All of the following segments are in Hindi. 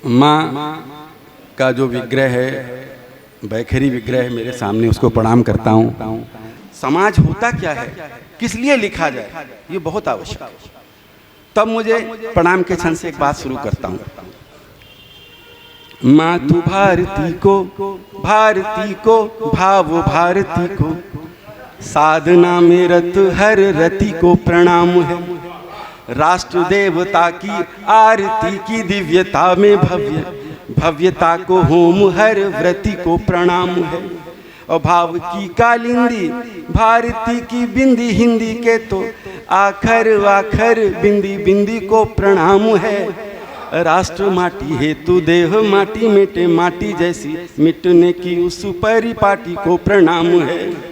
माँ का जो विग्रह है, बैखरी विग्रह है मेरे सामने, उसको प्रणाम करता हूँ। समाज होता क्या है, किस लिए लिखा जाए, ये बहुत आवश्यक है। तब मुझे प्रणाम के क्षण से एक बात शुरू करता हूँ। मातु भारती को भाव भारती को, साधना में रत हर रति को प्रणाम है। राष्ट्र देवता की आरती की दिव्यता में भव्यता को होम हर व्रति को प्रणाम है। और भाव की कालिंदी भारती की बिंदी, हिंदी के तो आखर बिंदी बिंदी को प्रणाम है। राष्ट्र माटी हेतु देह माटी मिटे, माटी जैसी मिटने की उस परिपाटी को प्रणाम है।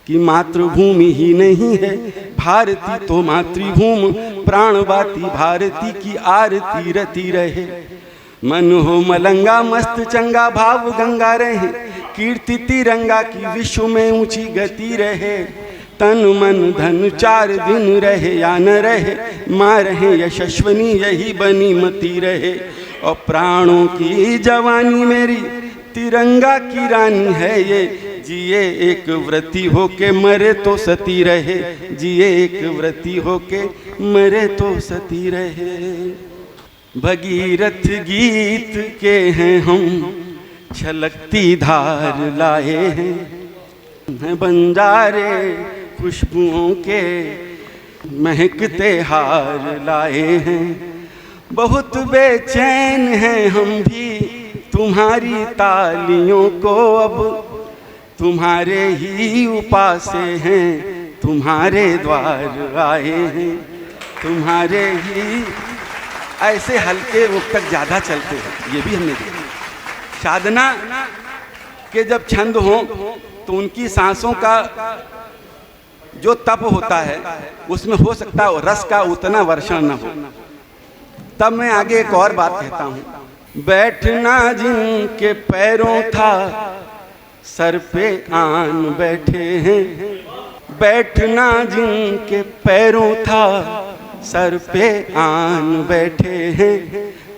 कि मातृभूमि ही नहीं है भारती तो मातृभूमि, प्राणवाती भारती की आरती रती रहे। मन हो मलंगा मस्त चंगा, भाव गंगा रहे, कीर्ति तिरंगा की विश्व में ऊंची गति रहे। तन मन धन चार दिन रहे या न रहे, माँ रहे यशस्वनी यही बनी मती रहे। और प्राणों की जवानी मेरी तिरंगा की रानी है ये, जिए एक व्रती होके मरे तो सती रहे, जिए एक व्रती होके मरे तो सती रहे। भगीरथ गीत के हैं हम, छलकती धार लाए हैं। बंजारे खुशबुओं के महकते हार लाए हैं। बहुत बेचैन हैं हम भी तुम्हारी तालियों को, अब तुम्हारे ही उपासे हैं, तुम्हारे द्वार आए हैं, तुम्हारे ही। ऐसे हल्के रूप तक ज़्यादा चलते हैं, ये भी हमने देखा। साधना के जब छंद हों तो उनकी सांसों का जो तप होता है उसमें हो सकता है रस का उतना वर्षण न हो। तब मैं आगे एक और बात कहता हूँ। बैठना जिनके पैरों था सर पे आन बैठे हैं, बैठना जिनके पैरों था सर पे आन बैठे हैं।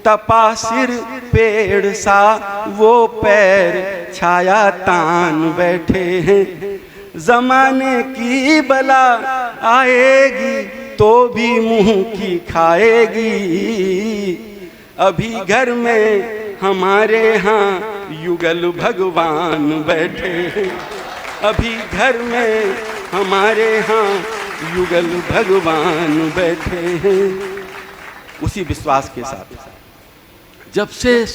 तपा सिर पेड़ सा वो पैर छाया तान बैठे हैं। जमाने की बला आएगी तो भी मुंह की खाएगी। अभी घर में हमारे यहाँ युगल भगवान बैठे हैं, अभी घर में हमारे यहाँ युगल भगवान बैठे हैं। उसी विश्वास के साथ जब से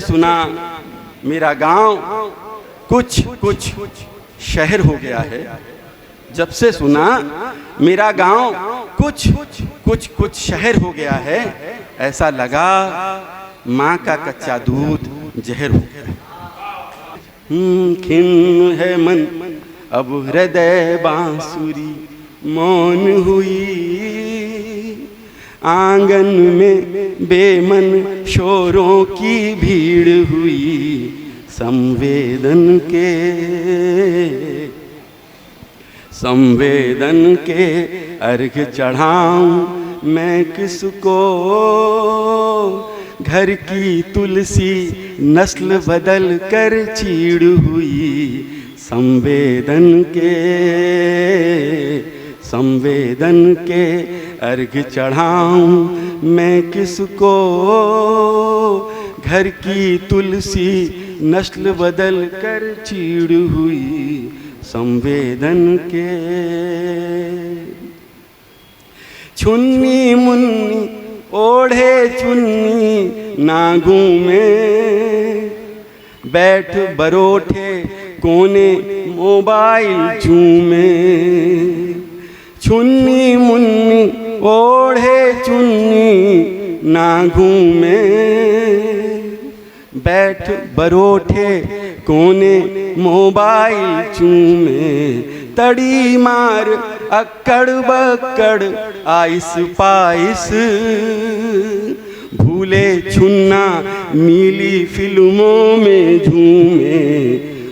सुना मेरा गांव कुछ शहर हो गया है। जब से सुना मेरा गांव कुछ शहर हो गया है, ऐसा लगा माँ का कच्चा दूध जहर हो गया। खिन्न है मन अब हृदय बांसुरी मौन हुई। आंगन में बेमन शोरों की भीड़ हुई। संवेदन के अर्घ चढ़ाऊं मैं किसको। घर की तुलसी नस्ल बदल कर चीड़ हुई। संवेदन के अर्घ चढ़ाऊं मैं किसको। घर की तुलसी नस्ल बदल कर चीड़ हुई। संवेदन के छुन्नी मुन्नी ओढ़े चुन्नी नागू में बैठ बरोठे कोने मोबाइल चूमे। छुन्नी मुन्नी ओढ़े चुन्नी नागू में बैठ बरोठे कोने मोबाइल चूमे। तड़ी मार अक्कड़ बक्कड़ आइस पाइस भूले छुन्ना नीली फिल्मों में झूमे।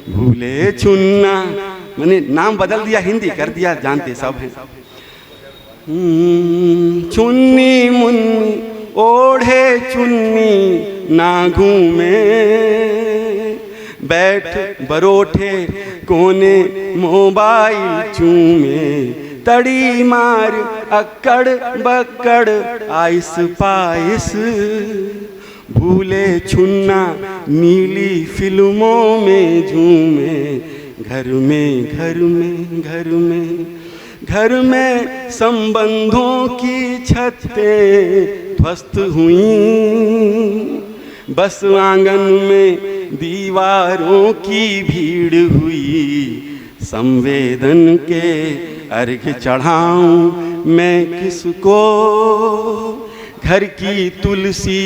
भूले छुन्ना मैंने नाम बदल दिया, हिंदी कर दिया, जानते सब हैं। छुन्नी मुन्नी ओढ़े चुन्नी ना घूमे, बैठ बरोठे कोने मोबाइल चूमे, तड़ी मार अक्कड़ बक्कड़ आइस पाइस, भूले छुन्ना नीली फिल्मों में झूमे, घर में घर में घर में घर में संबंधों की छतें ध्वस्त हुई, बस आंगन में दीवारों की भीड़ हुई, संवेदन के अर्घ चढ़ाऊं मैं किसको, घर की तुलसी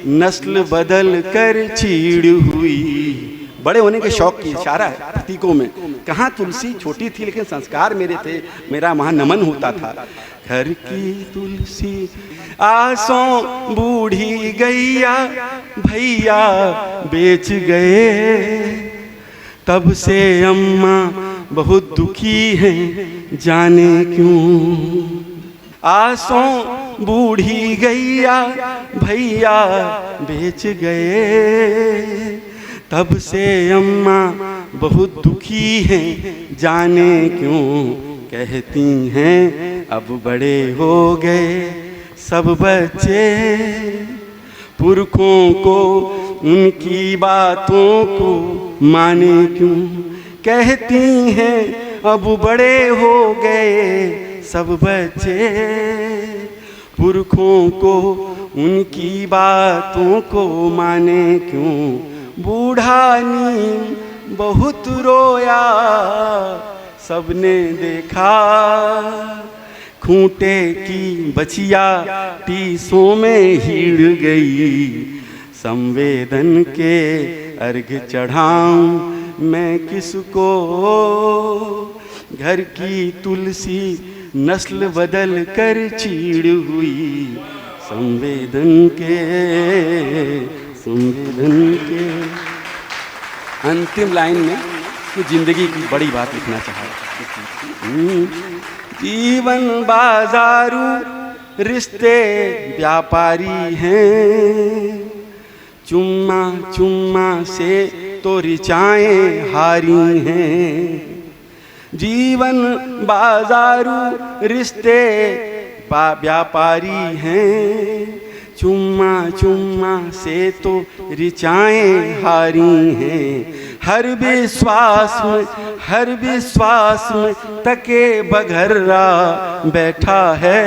नस्ल बदल कर चीड़ हुई। बड़े होने के शौक की इशारा है प्रतीकों में। कहाँ तुलसी छोटी थी लेकिन संस्कार मेरे थे, मेरा वहाँ नमन होता था। घर की तुलसी आसों बूढ़ी गैया भैया बेच गए, तब से अम्मा बहुत दुखी हैं जाने क्यों। आसों बूढ़ी गैया भैया बेच गए, तब से अम्मा बहुत दुखी हैं जाने क्यों। कहती हैं अब बड़े हो गए सब बच्चे, पुरखों को उनकी बातों को माने क्यों। कहती हैं अब बड़े हो गए सब बच्चे, पुरखों को उनकी बातों को माने क्यों। बूढ़ा नीम बहुत रोया सबने देखा, खूंटे की बचिया टीसों में हिड़ गई। संवेदन के अर्घ चढ़ाऊं मैं किसको, घर की तुलसी नस्ल बदल कर चीड़ हुई। संवेदन के अंतिम लाइन में तो जिंदगी की बड़ी बात लिखना चाहा। जीवन बाजारू रिश्ते व्यापारी हैं, चुम्मा चुम्मा से तो ऋचाएं हारी हैं। जीवन बाजारू रिश्ते व्यापारी हैं, चुम्मा चुम्मा से तो ऋचाएं हारी हैं। हर विश्वास में तके बघर्रा बैठा है,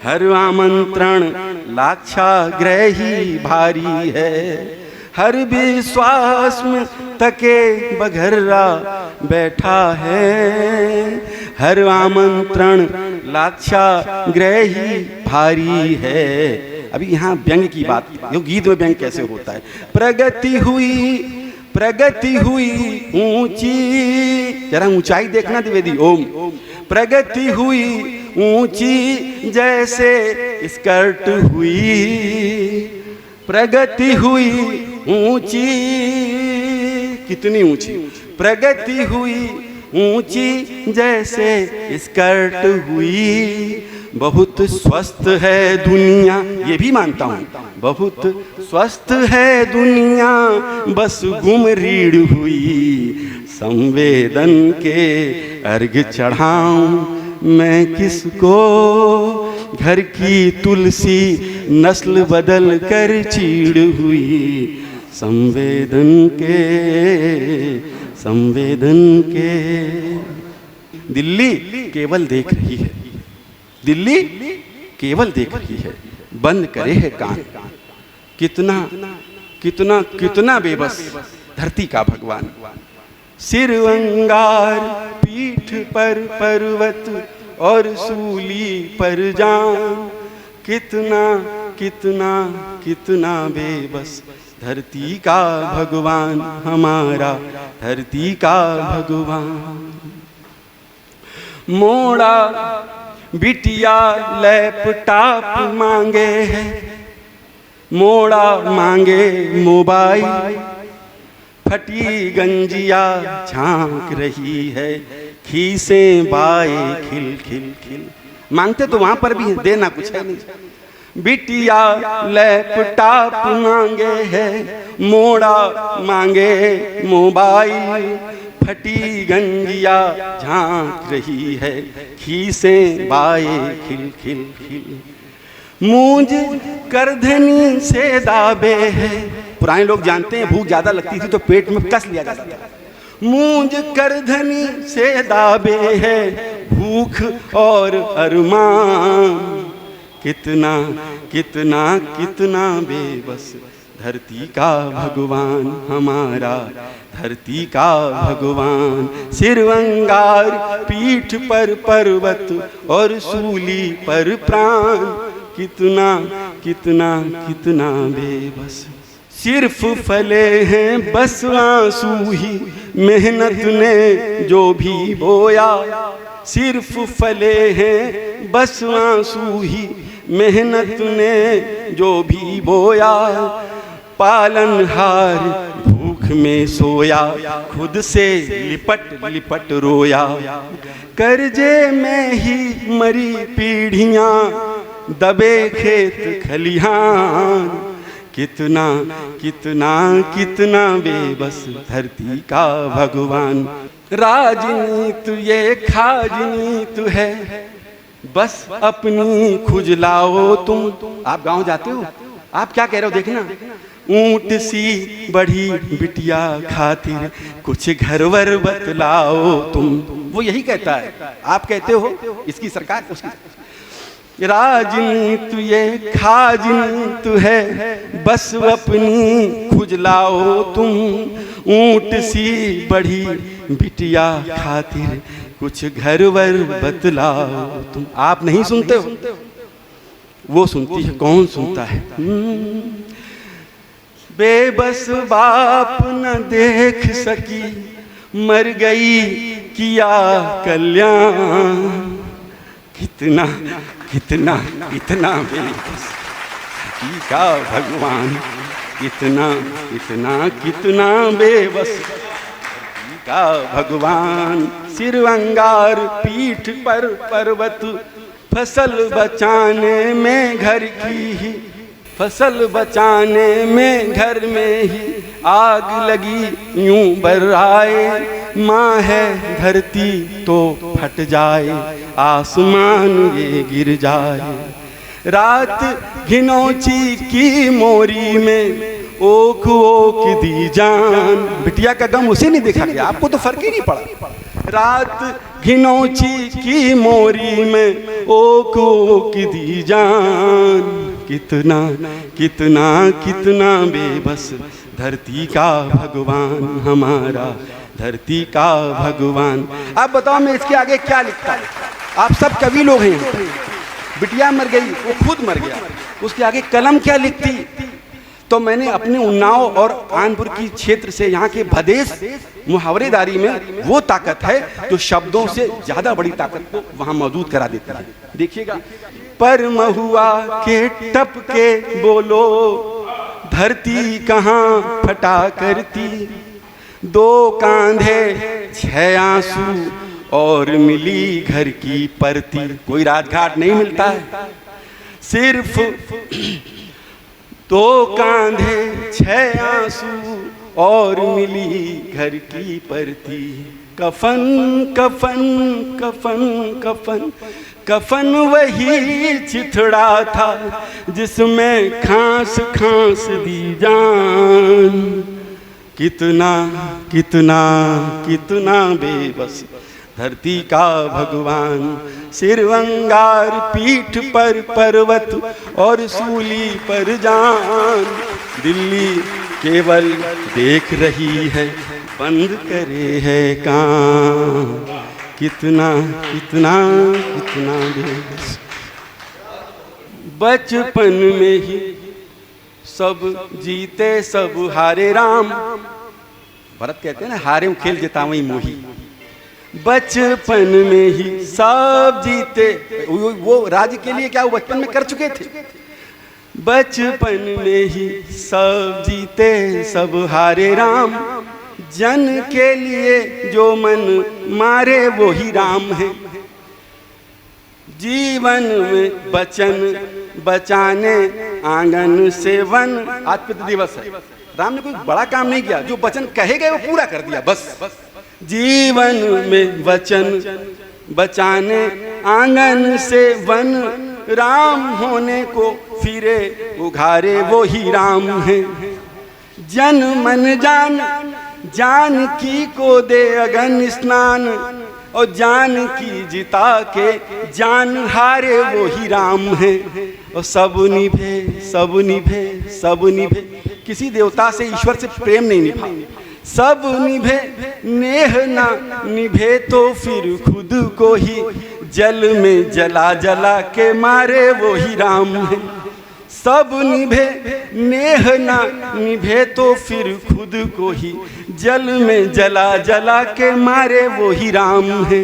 हर आमंत्रण लाक्षाग्रही भारी है। हर विश्वास में तके बघर्रा बैठा है, हर आमंत्रण लाक्षाग्रही भारी है। अभी यहाँ व्यंग की बात, यो गीत में व्यंग कैसे होता है। प्रगति हुई ऊंची, जरा ऊंचाई देखना द्विवेदी। ओम प्रगति हुई ऊंची जैसे स्कर्ट हुई, प्रगति हुई ऊंची, कितनी ऊंची। प्रगति हुई ऊंची जैसे स्कर्ट हुई। बहुत स्वस्थ है दुनिया, ये भी मानता हूँ, बहुत स्वस्थ है दुनिया बस गुम रीढ़ हुई। संवेदन के अर्घ चढ़ाऊं मैं किसको, घर की तुलसी नस्ल बदल कर चीड़ हुई। संवेदन के दिल्ली केवल देख रही है, दिल्ली केवल देख रही है, बंद करे है कान। कितना कितना कितना बेबस धरती का भगवान। सिर अंगार पीठ पर पर्वत और सूली पर जान, कितना कितना कितना बेबस धरती का भगवान हमारा, धरती का भगवान। मोड़ा बिटिया लैपटॉप मांगे है, मोड़ा मांगे मोबाइल, फटी गंजिया झांक रही है, खीसें बाएं खिल खिल खिल। मांगते तो वहां पर भी देना कुछ है नहीं। बिटिया लैपटॉप मांगे है, मोड़ा मांगे मोबाइल, फटी गंजिया झांक रही है, खीसें बाए खिल खिल खिल, मूंज करधनी से दाबे है। पुराने लोग जानते हैं भूख ज्यादा लगती थी तो पेट में कस लिया जाता था। मूंज करधनी से दाबे है, भूख और अरमान, कितना कितना कितना बेबस धरती का भगवान हमारा, धरती का भगवान। सिरवंगार पीठ पर पर्वत और सूली पर प्राण, कितना कितना कितना बेबस। सिर्फ फले हैं बस आंसू ही मेहनत ने जो भी बोया, सिर्फ फले हैं बस आंसू ही मेहनत ने जो भी बोया, पालनहार भूख में सोया, खुद से लिपट लिपट रोया, कर्जे में ही मरी पीढ़ियां, दबे खेत खलिहान, कितना कितना कितना बेबस धरती का भगवान। राजनीति ये खाजनीति है, बस अपनी खुजलाओ तुम। आप गांव जाते हो, आप क्या कह रहे हो देखना, ऊंट सी बढ़ी बिटिया खातिर कुछ घरवर बतलाओ तुम। वो यही कहता है, आप कहते हो इसकी सरकार उसकी। राजनीति ये खाजनीति है, बस अपनी खुजलाओ तुम, ऊंट सी बढ़ी बिटिया खातिर कुछ घरवर बतलाओ तुम। आप नहीं सुनते हो, वो सुनती है। कौन सुनता है? बेबस बाप न देख सकी, मर गई किया कल्याण, कितना कितना कितना बेबस का भगवान, कितना कितना कितना बेबस का भगवान। सिरवंगार पीठ पर पर्वत, फसल बचाने में घर की ही, फसल बचाने में घर में ही आग लगी यूं बर्राए, माँ है धरती तो फट जाए, आसमान ये गिर जाए। रात घिनौची की मोरी में ओख ओख दी जान, बिटिया का गम उसे नहीं देखा गया, आपको तो फर्क ही नहीं पड़ा। रात घिनौची की मोरी में ओख ओख दी जान, कितना कितना कितना बेबस धरती का भगवान हमारा, धरती का भगवान। आप बताओ मैं इसके आगे क्या लिखता? आप सब कवि लोग हैं। बिटिया मर गई, वो खुद मर गया, उसके आगे कलम क्या लिखती? तो मैंने अपने उन्नाव और कानपुर की क्षेत्र से, यहाँ के भदेश मुहावरेदारी में वो ताकत है जो शब्दों से ज्यादा बड़ी ताकत को वहां मौजूद करा देती है। देखिएगा, पर महुआ के टप के बोलो, धरती कहाँ फटा करती, दो कांधे छह आंसू और मिली घर की परती। कोई राजघाट नहीं मिलता है, सिर्फ दो कांधे छह आंसू और मिली घर की परती। कफन कफन कफन कफन कफन वही चिथड़ा था जिसमें खांस खांस दी जान, कितना कितना कितना बेबस धरती का भगवान। सिरवंगार पीठ पर पर्वत और सूली पर जान, दिल्ली केवल देख रही है, बंद करे है कान, कितना कितना कितना बेबस। बचपन में ही सब जीते सब हारे राम, भरत कहते हैं ना, हारे खेल जितावई मोही। बचपन में ही सब जीते, वो राज्य के लिए क्या वो बचपन में कर चुके थे। बचपन में ही सब जीते सब हारे राम, जन के लिए जो मन मारे वो ही राम है। जीवन में वचन बचाने आंगन से वन। आज पितृ दिवस है। राम ने कोई बड़ा काम नहीं किया, जो वचन कहे गए वो पूरा कर दिया बस। जीवन में वचन बचाने आंगन से वन, राम होने को फिरे उघारे वो ही राम है। जन मन जान जानकी को दे अगन स्नान, और जानकी जिता के जान हारे वो ही राम है। और सब निभे सब निभे सब निभे, किसी देवता से ईश्वर से प्रेम नहीं निभा। सब निभे नेह ना निभे तो फिर खुद को ही जल में जला जला के मारे वो ही राम है। सब निभे नेह ना निभे तो फिर खुद को ही जल में जला जला के मारे वो ही राम है।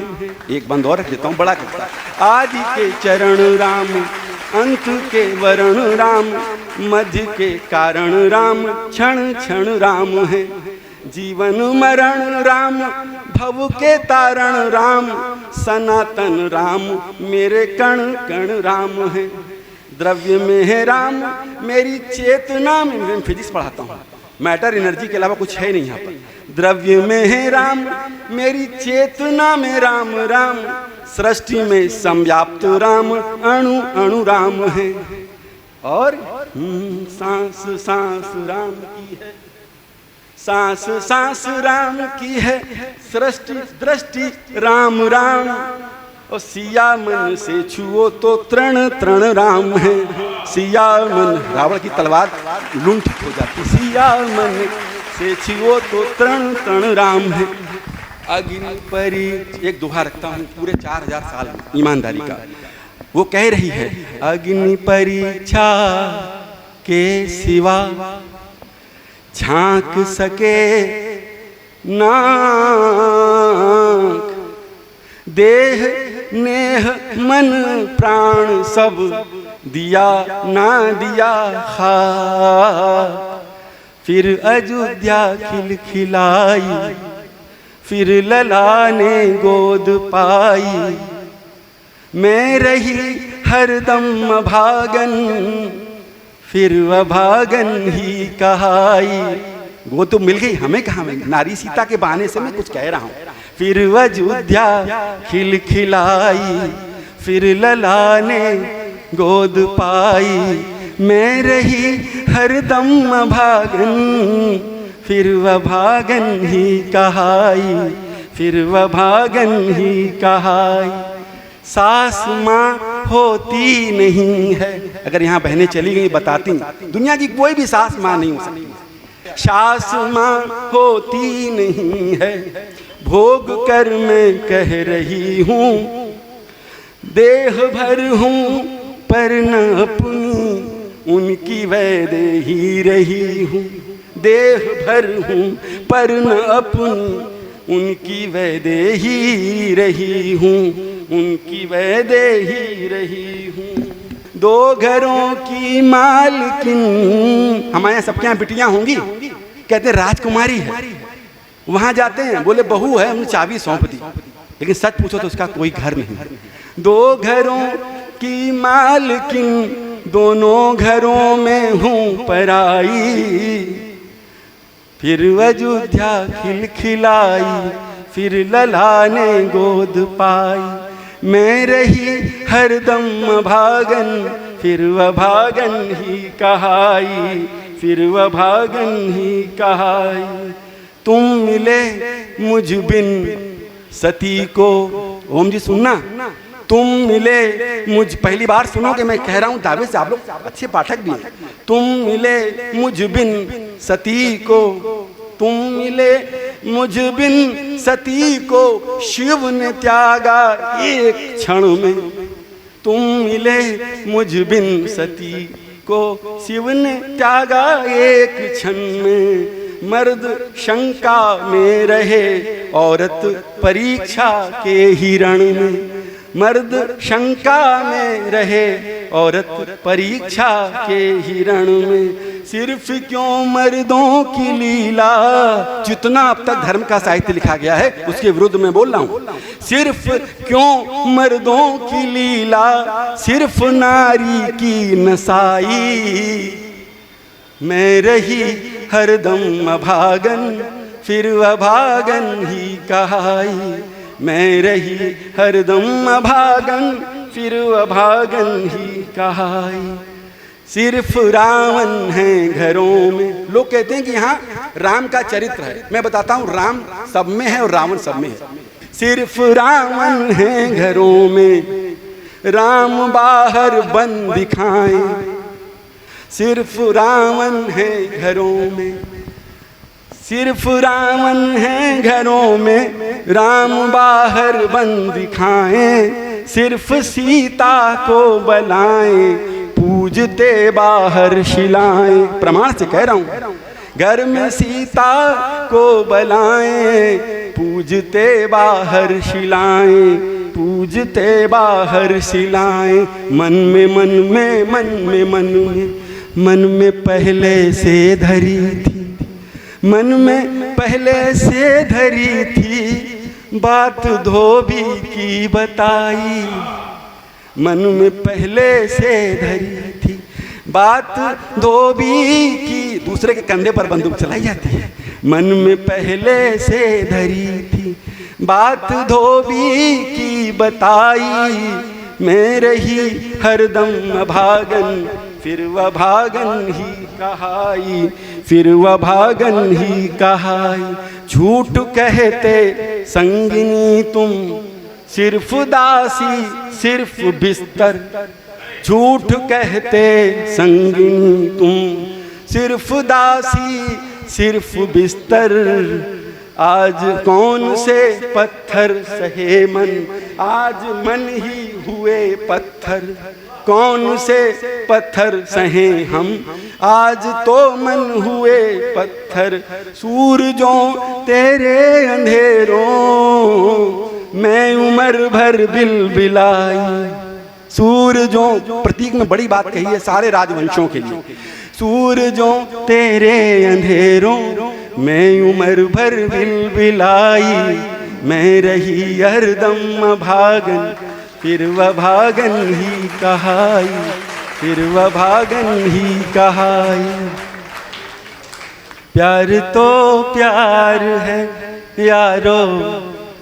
एक बंद और रख देता हूँ, बड़ा करता है। आदि के चरण राम, अंत के वरण राम, मध्य के कारण राम, क्षण क्षण राम है। जीवन मरण राम, भव के तारण राम, सनातन राम, मेरे कण कण राम है। द्रव्य में है राम, मेरी चेतना में, मैं फिजिक्स पढ़ाता हूँ, मैटर एनर्जी के अलावा कुछ है नहीं यहाँ पर। द्रव्य में है राम, मेरी चेतना में राम राम, सृष्टि में संव्याप्त राम, अणु अणु राम है। और सांस सांस राम की है, सांस सांस राम की है, सृष्टि दृष्टि राम राम। और सिया मन से छुओ तो तृण तृण राम है। सिया मन, रावण की तलवार लुंठित हो जाती। सिया मन से छुओ तो तृण तृण राम है। अग्नि परी, एक दोहा रखता हूँ पूरे 4000 साल ईमानदारी का। वो कह रही है, अग्नि परीक्षा के सिवा झांक सके नाक, देह नेह मन प्राण सब दिया ना दिया खा। फिर अयोध्या खिलखिलाई, फिर लला ने गोद पाई। मैं रही हरदम अभागन, फिर अभागन ही कहाई। वो तो मिल गई, हमें कहाँ मिल गई? नारी सीता के बहाने से मैं कुछ कह रहा हूँ। फिर अयोध्या खिलखिलाई, फिर लला ने गोद पाई। मैं रही हरदम अभागन, फिर अभागन ही कहाई, फिर अभागन ही कहाई। सास माँ होती नहीं है। अगर यहाँ बहनें चली गई बताती, दुनिया की कोई भी सास माँ नहीं हो सकती। सास माँ होती नहीं है, भोग कर मैं कह रही हूँ। देह भर हूँ पर न अपनी उनकी वैदे ही रही हूँ। देह भर हूँ पर न अपनी उनकी वैदे ही रही हूँ, उनकी वैदे ही रही हूँ। दो घरों की मालकिन, हमारे यहाँ सबके यहाँ बिटियाँ होंगी, कहते राजकुमारी है। वहाँ जाते हैं, बोले बहू है, हमने चाबी सौंप दी, लेकिन सच पूछो तो उसका कोई घर नहीं। दो घरों की मालकिन, दोनों घरों में हूँ पराई। फिर अयोध्या खिलखिलाई, फिर लला ने गोद पाई। मैं रही हरदम अभागन, फिर अभागन ही कहाई, फिर अभागन ही कहाई। तुम मिले मुझ बिन सती को, ओम जी सुनना, तुम मिले मुझ, पहली बार सुनोगे मैं कह रहा हूँ दावे से, आप लोग अच्छे पाठक भी हैं। तुम मिले मुझ बिन सती को, तुम मिले मुझ बिन सती को, शिव ने त्यागा एक क्षण में। तुम मिले मुझ बिन सती को, शिव ने त्यागा एक क्षण में। मर्द शंका में रहे, औरत परीक्षा के हिरण में। मर्द शंका में रहे, औरत परीक्षा के हिरण में। सिर्फ क्यों मर्दों की लीला। जितना अब तक धर्म का साहित्य लिखा गया है उसके विरुद्ध में बोल रहा हूं। सिर्फ क्यों मर्दों की लीला, सिर्फ नारी की नसाई। मैं रही हरदम अभागन, फिर अभागन ही कहाई। मैं रही हरदम अभागन, फिर अभागन ही कहाई। सिर्फ रावण है घरों में। लोग कहते हैं कि यहाँ राम का चरित्र है। मैं बताता हूँ, राम सब में है और रावण सब में है। सिर्फ रावण है घरों में, राम बाहर बंद दिखाए। सिर्फ रावण है घरों में, सिर्फ रावण है घरों में, राम बाहर बंद दिखाएं। सिर्फ सीता को बलाएं, पूजते बाहर शिलाएं। प्रमाण से कह रहा हूं, घर में सीता को बलाएं, पूजते बाहर शिलाएं, पूजते बाहर शिलाएं। मन में मन में मन में मन में मन में पहले से धरी थी, मन में पहले से धरी थी, बात धोबी की बताई। मन में पहले से धरी थी, बात धोबी की। दूसरे के कंधे पर बंदूक चलाई जाती है। मन में पहले से धरी थी, बात धोबी की बताई। मैं रही हरदम अभागन, फिर वह भागन ही कहाई, फिर वह भागन ही कहाई। झूठ कहते संगिनी तुम, सिर्फ दासी सिर्फ बिस्तर। झूठ कहते संगिनी तुम, सिर्फ दासी सिर्फ बिस्तर। आज कौन से पत्थर सहे मन, आज मन ही हुए पत्थर। कौन से पत्थर सहे हम, आज तो मन हुए पत्थर। सूरजों तेरे अंधेरों, मैं उम्र भर बिलबिलाई। सूरजों, प्रतीक में बड़ी बात कही है सारे राजवंशों के लिए। सूरजों तेरे अंधेरों, मैं उम्र भर बिलबिलाई। मैं रही हरदम भागन, फिर वह भागन ही कहाई, फिर वह भागन ही कहाई। प्यार तो प्यार है यारो,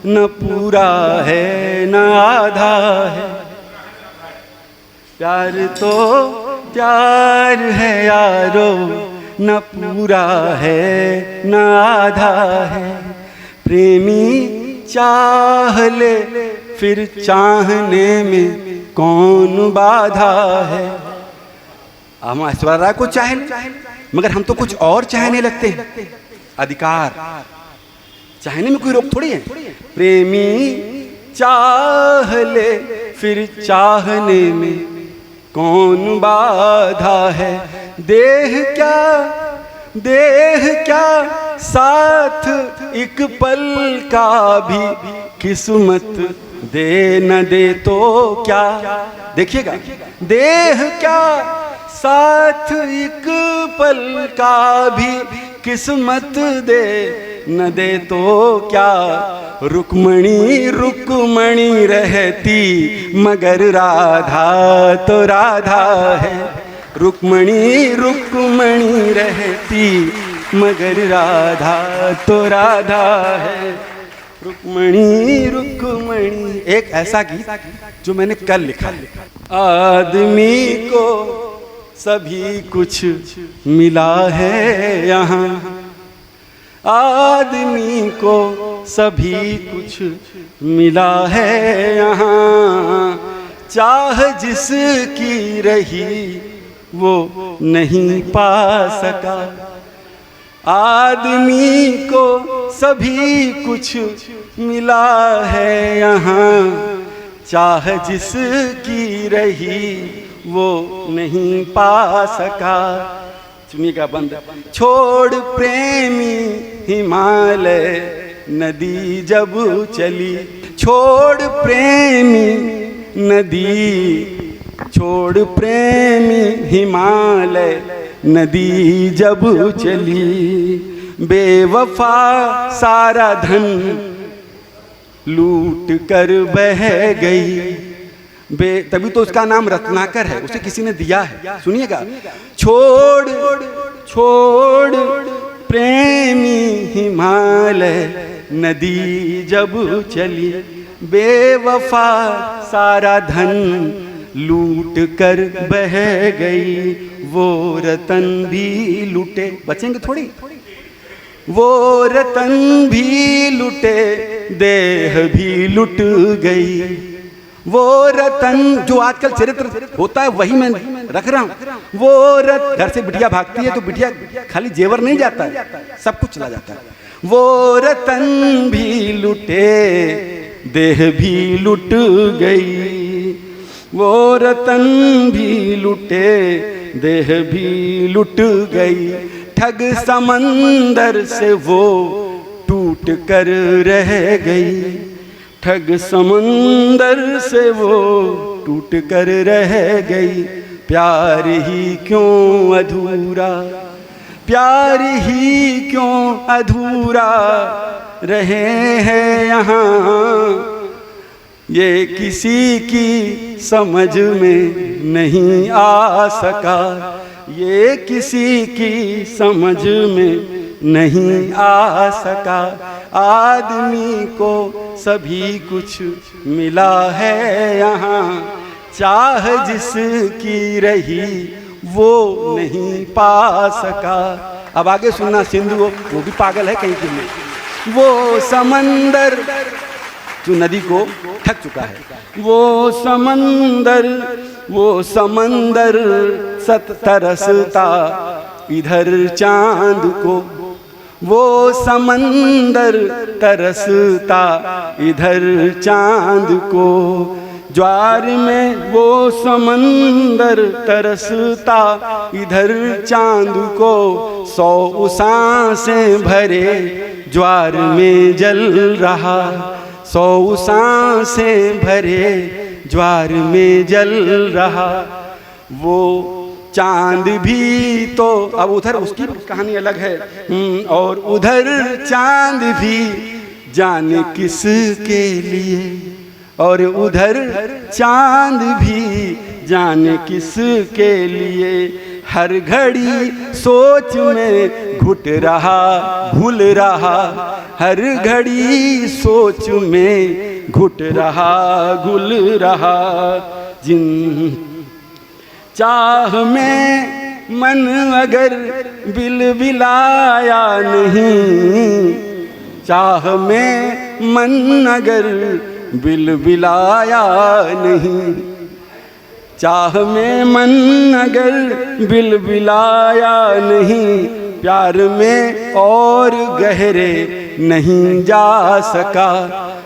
न पूरा है न आधा है। प्यार तो प्यार है यारो, न पूरा है न आधा है। प्रेमी चाह ले, फिर चाहने में कौन बाधा है। हम ऐश्वर्या राय को चाहे, मगर हम तो कुछ और चाहने लगते हैं। अधिकार चाहने में कोई रोक थोड़ी है। प्रेमी चाह ले, फिर चाहने में कौन बाधा है। देह क्या साथ एक पल का भी, किस्मत दे न दे तो क्या। देखिएगा, देह क्या साथ एक पल का भी, किस्मत दे न दे तो क्या। रुक्मणी रुक्मणी रहती, मगर राधा तो राधा है। रुक्मणी रुक्मणी रहती, मगर राधा तो राधा है। रुक्मणी रुक्मणी। एक ऐसा गीत जो मैंने कल लिखा। आदमी को सभी कुछ मिला है यहाँ, आदमी को सभी कुछ मिला है यहाँ। चाह जिसकी रही वो नहीं पा सका। आदमी को सभी कुछ मिला है यहाँ, चाह जिसकी रही वो नहीं पा सका। सुनिएगा बंद। छोड़ प्रेमी हिमालय नदी जब चली, छोड़ प्रेमी नदी, छोड़ प्रेमी हिमालय नदी जब चली, बेवफा सारा धन लूट कर बह गई। तभी तो उसका नाम रत्नाकर है, उसे किसी ने दिया है। सुनिएगा, छोड़ छोड़ प्रेमी हिमालय, नदी जब चली, बेवफा सारा धन लूट कर बह गई। वो रतन भी लूटे, बचेंगे थोड़ी, वो रतन भी लुटे, देह भी लुट गई। वो रतन जो आजकल चरित्र होता है वही मैं रख रहा हूं। वो रत घर से बिटिया भागती है तो बिटिया खाली जेवर नहीं जाता है, सब कुछ चला जाता है। वो रतन भी लुटे, देह भी लुट गई। वो रतन भी लुटे, देह भी लुट गई। ठग समंदर से वो टूट कर रह गई। ठग समंदर से वो टूट कर रह गई। प्यार ही क्यों अधूरा, प्यार ही क्यों अधूरा रहे हैं यहाँ। ये किसी की समझ में नहीं आ सका, ये किसी की समझ में नहीं आ सका। आदमी को सभी कुछ मिला है यहाँ, चाह जिसकी रही वो नहीं पा सका। अब आगे सुनना, सिंधु वो भी पागल है कहीं के लिए। वो समंदर जो नदी को ठग चुका है, वो समंदर सत तरसता इधर चांद को। वो समंदर तरसता इधर चांद को। ज्वार में वो समंदर तरसता इधर चांद को। 100 सांसें भरे ज्वार में जल रहा, 100 सांसें भरे ज्वार में जल रहा। वो चांद भी तो, अब उधर उसकी कहानी अलग है, और उधर चांद भी जाने किस के लिए, और उधर चांद भी जाने किस के लिए। हर घड़ी सोच में घुट रहा, भूल रहा, हर घड़ी सोच में घुट रहा, घुल रहा। जिन चाह में मन अगर बिलबिलाया नहीं, चाह में मन अगर बिलबिलाया नहीं, चाह में मन अगर बिलबिलाया नहीं, प्यार में और गहरे नहीं जा सका,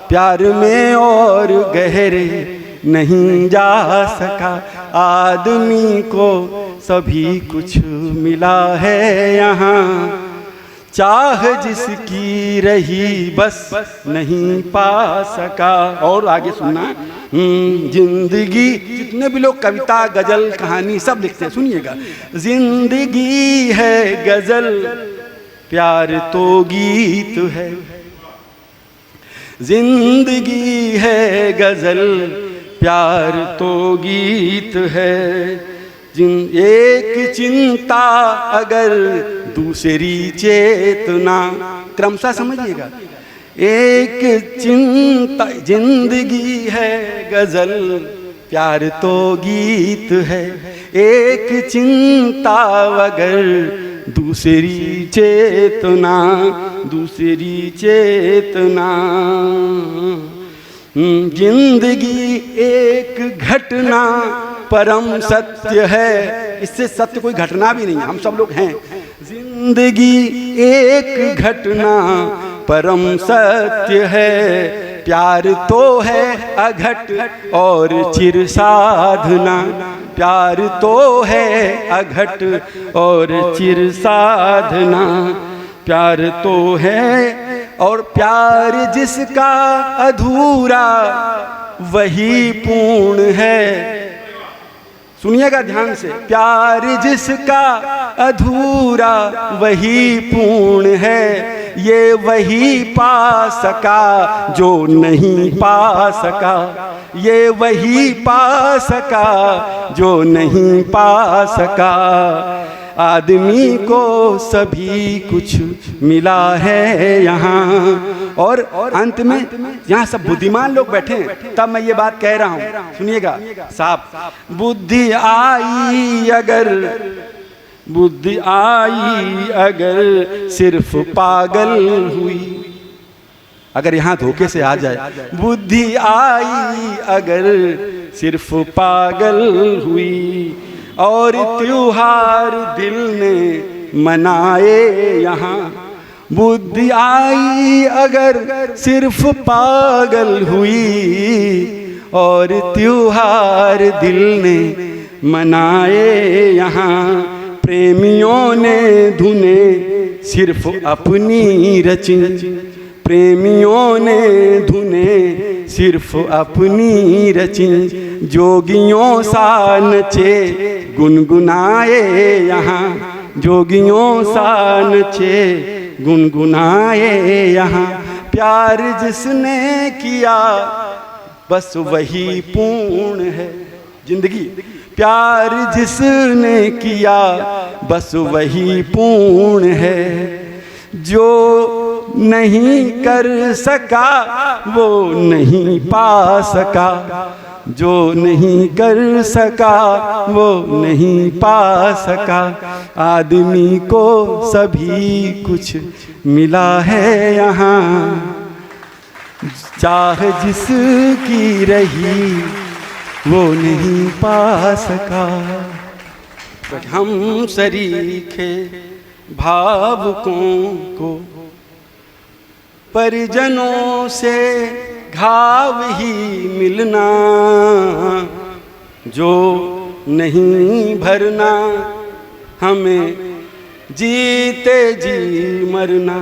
प्यार में और गहरे नहीं जा सका। आदमी को सभी कुछ मिला है यहाँ, चाह जिसकी रही बस नहीं पा सका। और आगे सुनना, जिंदगी, जितने भी लोग कविता गजल कहानी सब लिखते हैं, सुनिएगा। जिंदगी है गजल, प्यार तो गीत है। जिंदगी है गजल, प्यार तो गीत है। एक चिंता अगर दूसरी चेतना, क्रमशः समझिएगा। एक चिंता, जिंदगी है गजल, प्यार तो गीत है। एक चिंता अगर दूसरी चेतना, दूसरी चेतना। जिंदगी एक घटना परम सत्य है, इससे सत्य कोई घटना भी नहीं है, हम सब लोग हैं। जिंदगी एक घटना परम सत्य है, प्यार तो है अघट और चिर साधना, प्यार तो है अघट और चिर साधना, प्यार तो है। और प्यार जिसका अधूरा वही पूर्ण है। सुनिएगा ध्यान से। प्यार जिसका अधूरा वही पूर्ण है, ये वही पा सका जो नहीं पा सका, ये वही पा सका जो नहीं पा सका। आदमी को सभी कुछ मिला है यहाँ। और अंत में यहाँ सब बुद्धिमान लोग बैठे हैं, तब मैं ये बात कह रहा हूँ, सुनिएगा साहब। बुद्धि आई अगर सिर्फ पागल हुई, अगर यहाँ धोखे से आ जाए, बुद्धि आई अगर सिर्फ पागल हुई, और त्योहार दिल ने मनाए यहाँ। बुद्धि आई अगर सिर्फ पागल हुई, और त्योहार दिल ने मनाए यहाँ। प्रेमियों ने धुने सिर्फ अपनी रची, प्रेमियों ने धुने सिर्फ अपनी रची। जोगियों सा नचे गुनगुनाए यहाँ, जोगियों सा नचे गुनगुनाए यहाँ। प्यार जिसने किया बस वही पूर्ण है जिंदगी। प्यार जिसने किया बस वही पूर्ण है। जो नहीं कर सका वो नहीं पा सका, जो नहीं कर सका वो नहीं पा सका। आदमी को सभी कुछ मिला है यहाँ, चाह जिसकी रही वो नहीं पा सका। हम सरीखे भावुकों को परिजनों से घाव ही मिलना, जो नहीं भरना हमें जीते जी मरना।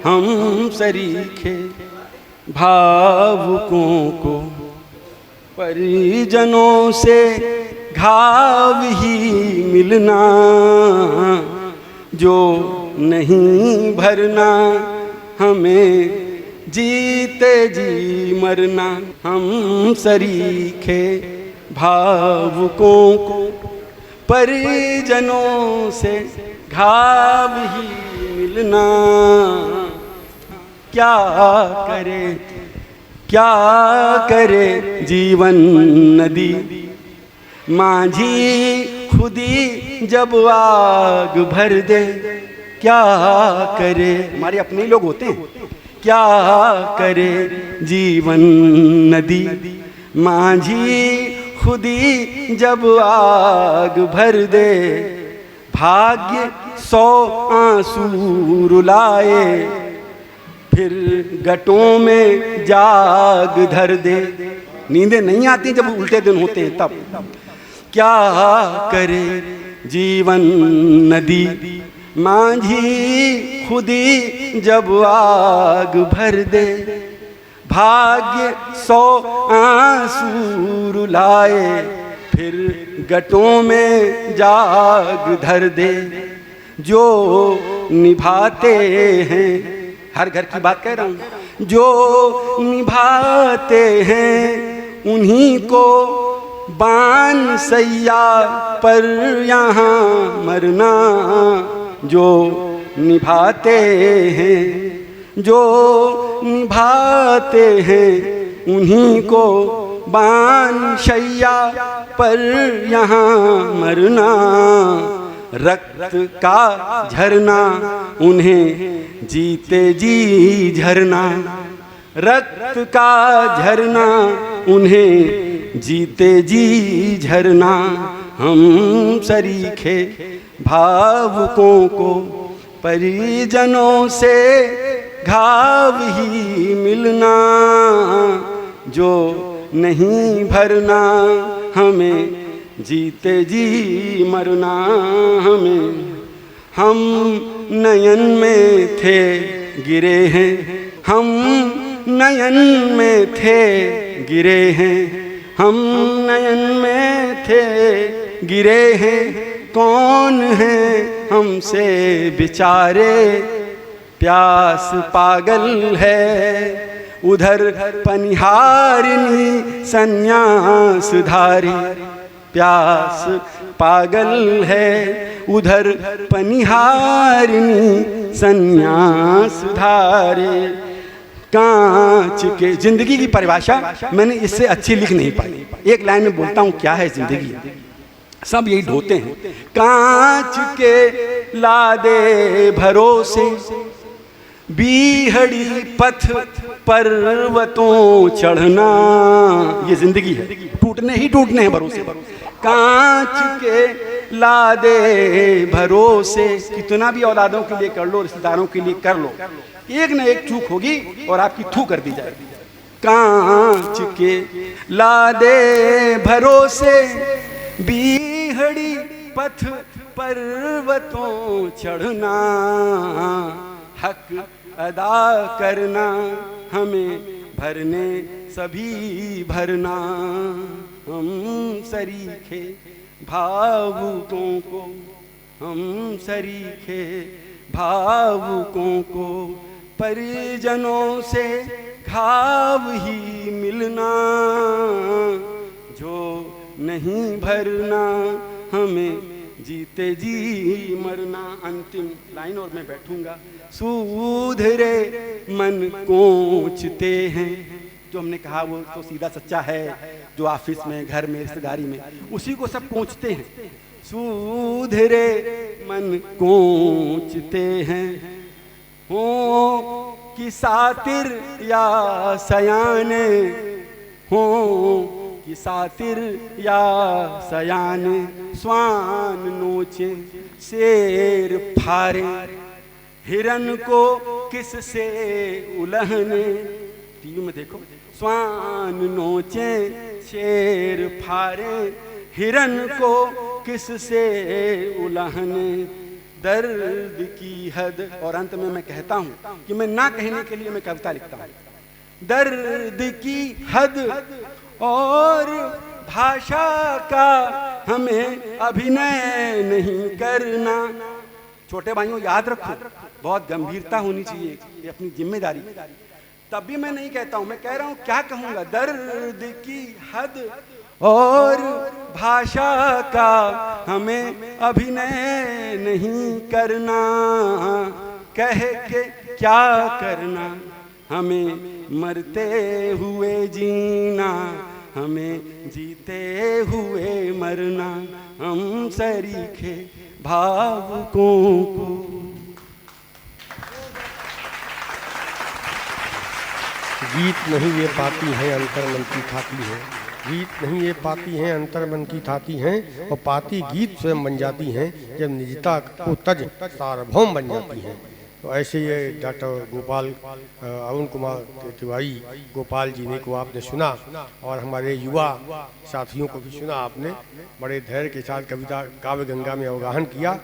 हम सरीखे भावुकों को परिजनों से घाव ही मिलना, जो नहीं भरना हमें जीते जी मरना। हम सरीखे भावुकों को परिजनों से घाव ही मिलना। क्या करे जीवन नदी, माझी खुदी जब आग भर दे। क्या करे, हमारे अपने ही लोग होते हैं। क्या करे जीवन नदी, माझी खुदी जब आग भर दे। भाग्य 100 आंसू रुलाए, फिर गटों में जाग धर दे। नींदें नहीं आती जब उल्टे दिन होते हैं तब। क्या करे जीवन नदी, माझी खुदी जब आग भर दे। भाग्य 100 आंसू रुलाए, फिर गटों में जाग धर दे। जो निभाते हैं, हर घर की बात कह रहा हूँ, जो निभाते हैं उन्हीं को बान सैया पर यहाँ मरना। जो निभाते हैं, जो निभाते हैं उन्हीं को बान शैया पर यहाँ मरना। रक्त का झरना उन्हें जीते जी झरना, रक्त का झरना उन्हें जीते जी झरना। हम सरीखे भावुकों को परिजनों से घाव ही मिलना। जो नहीं भरना हमें जीते जी मरना। हम नयन में थे गिरे हैं, हम नयन में थे गिरे हैं, हम नयन में थे गिरे हैं, कौन है हमसे बिचारे, प्यास पागल है उधर पनिहारिनी सन्यासधारी, प्यास पागल है उधर पनिहारिनी सन्यासधारी। कांच के जिंदगी की परिभाषा मैंने इससे अच्छी लिख नहीं पाई। एक लाइन में बोलता हूँ क्या है जिंदगी, सब यही ढोते हैं। कांच के लादे भरोसे, बीहड़ी पथ पर्वतों चढ़ना, ये जिंदगी है। टूटने ही टूटने हैं भरोसे। कांच के लादे भरोसे, कितना भी औलादों के लिए कर लो, रिश्तेदारों के लिए कर लो, एक न एक चूक होगी और आपकी थू कर दी जाएगी। कांच के लादे भरोसे, बीहड़ी पथ पर्वतों चढ़ना, हक अदा करना हमें भरने सभी भरना। हम सरीखे भावुकों को, हम सरीखे भावुकों को, परिजनों से घाव ही मिलना, जो नहीं भरना हमें जीते जी मरना। अंतिम लाइन और मैं बैठूंगा। सुधरे मन कोचते हैं, जो हमने कहा वो तो सीधा सच्चा है, जो ऑफिस में, घर में, रिश्तेदारी में, उसी को सब कोचते हैं। सुधरे मन कोचते हैं, हो कि सातिर या सयाने, हो कि सातिर या सयाने, स्वान नोचे शेर फारे, हिरन को किससे उलहने। टीवी में देखो, स्वान नोचे शेर फारे, हिरन को किससे उलहने, दर्द की हद। और अंत में मैं कहता हूं कि मैं ना कहने के लिए मैं कविता लिखता हूं। दर्द की हद और भाषा का हमें अभिनय नहीं करना। छोटे भाइयों याद रखो, बहुत गंभीरता होनी चाहिए, ये अपनी जिम्मेदारी। तब भी मैं नहीं कहता हूं, मैं कह रहा हूं क्या कहूंगा, दर्द की हद और भाषा का हमें अभिनय नहीं करना। कह के क्या करना, हमें मरते हुए जीना, हमें जीते हुए मरना। हम सरीखे भावुकों को। गीत नहीं ये पाती है अंतर मन की थाती है, गीत नहीं ये पाती हैं अंतर मन की थाती हैं, और पाती गीत स्वयं बन जाती हैं जब निजता को तज सार्वभौम बन जाती हैं। तो ऐसे ये डॉक्टर गोपाल अरुण कुमार तिवारी गोपाल जी ने को आपने सुना, और हमारे युवा साथियों को भी सुना आपने। बड़े धैर्य के साथ कविता काव्य गंगा में अवगाहन किया।